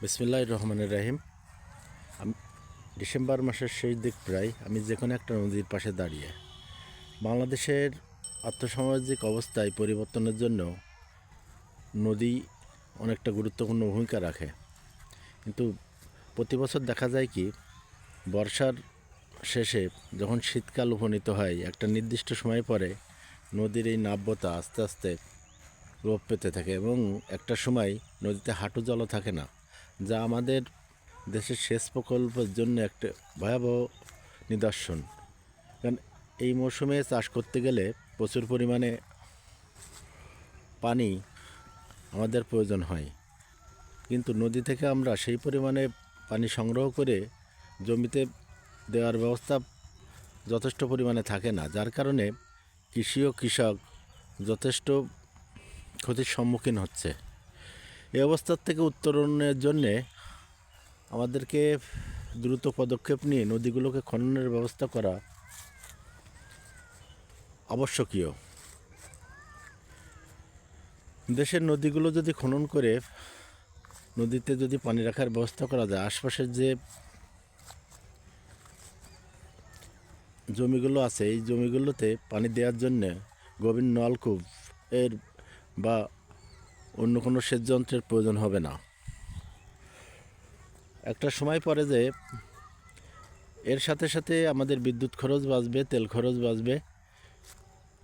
বিসমিল্লাহির রহমানির রহিম। আমি ডিসেম্বর মাসের শেষ দিক প্রায় আমি যে কোনো একটা নদীর পাশে দাঁড়িয়ে বাংলাদেশের আর্থসামাজিক অবস্থায় পরিবর্তনের জন্য নদী অনেকটা গুরুত্বপূর্ণ ভূমিকা রাখে। কিন্তু প্রতি বছর দেখা যায় কি, বর্ষার শেষে যখন শীতকাল উপনীত হয় একটা নির্দিষ্ট সময় পরে নদীর এই নাব্যতা আস্তে আস্তে লোপ পেতে থাকে এবং একটা সময় নদীতে হাঁটু জলও থাকে না, যা আমাদের দেশের সেচ প্রকল্পের জন্য একটা ভয়াবহ নিদর্শন। কারণ এই মৌসুমে চাষ করতে গেলে প্রচুর পরিমাণে পানি আমাদের প্রয়োজন হয়, কিন্তু নদী থেকে আমরা সেই পরিমাণে পানি সংগ্রহ করে জমিতে দেওয়ার ব্যবস্থা যথেষ্ট পরিমাণে থাকে না, যার কারণে কৃষি ও কৃষক যথেষ্ট ক্ষতির সম্মুখীন হচ্ছে। এই অবস্থার থেকে উত্তরণের জন্যে আমাদেরকে দ্রুত পদক্ষেপ নিয়ে নদীগুলোকে খননের ব্যবস্থা করা আবশ্যকীয়। দেশের নদীগুলো যদি খনন করে নদীতে যদি পানি রাখার ব্যবস্থা করা যায়, আশপাশের যে জমিগুলো আছে এই জমিগুলোতে পানি দেওয়ার জন্যে গভীর নলকূপ এর বা অন্য কোনো সেচ যন্ত্রের প্রয়োজন হবে না। একটা সময় পরে যে এর সাথে সাথে আমাদের বিদ্যুৎ খরচ বাঁচবে, তেল খরচ বাঁচবে,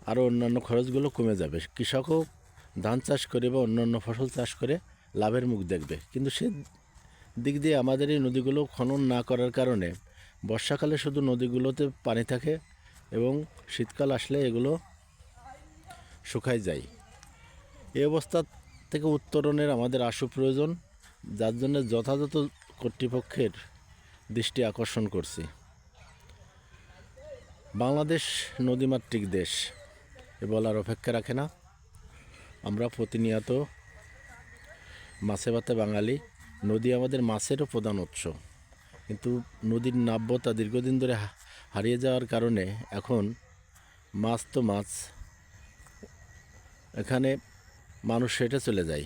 আরও অন্যান্য খরচগুলো কমে যাবে। কৃষকও ধান চাষ করে বা অন্যান্য ফসল চাষ করে লাভের মুখ দেখবে। কিন্তু সে দিক দিয়ে আমাদের এই নদীগুলো খনন না করার কারণে বর্ষাকালে শুধু নদীগুলোতে পানি থাকে এবং শীতকাল আসলে এগুলো শুকায় যায়। এই অবস্থা থেকে উত্তরণের আমাদের আশু প্রয়োজন, যার জন্য যথাযথ কর্তৃপক্ষের দৃষ্টি আকর্ষণ করছি। বাংলাদেশ নদীমাতৃক দেশ, এ বলার অপেক্ষা রাখে না। আমরা প্রতিনিয়ত মাছে ভাতে বাঙালি। নদী আমাদের মাছেরও প্রধান উৎস, কিন্তু নদীর নাব্যতা দীর্ঘদিন ধরে হারিয়ে যাওয়ার কারণে এখন মাছ তো মাছ, এখানে মানুষ হেঁটে চলে যায়।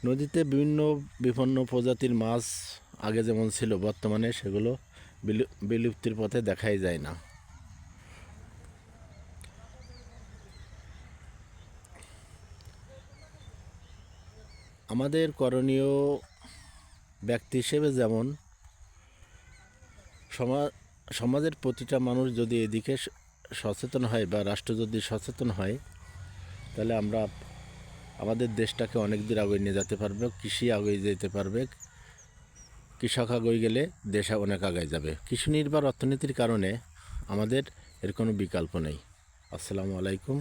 নদীতে বিভিন্ন বিভিন্ন প্রজাতির মাছ আগে যেমন ছিল, বর্তমানে সেগুলো বিলুপ্তির পথে দেখাই যায় না। আমাদের করণীয় ব্যক্তি হিসেবে যেমন সমাজের প্রতিটা মানুষ যদি এদিকে সচেতন হয় বা রাষ্ট্র যদি সচেতন হয়, তাহলে আমরা আমাদের দেশটাকে অনেক দূর আগে নিয়ে যেতে পারবে। কৃষি আগে যেতে পারবে, কৃষক আগে গেলে দেশ অনেক আগে যাবে। কৃষি নির্ভর অর্থনীতির কারণে আমাদের এর কোনো বিকল্প নেই। আসসালামু আলাইকুম।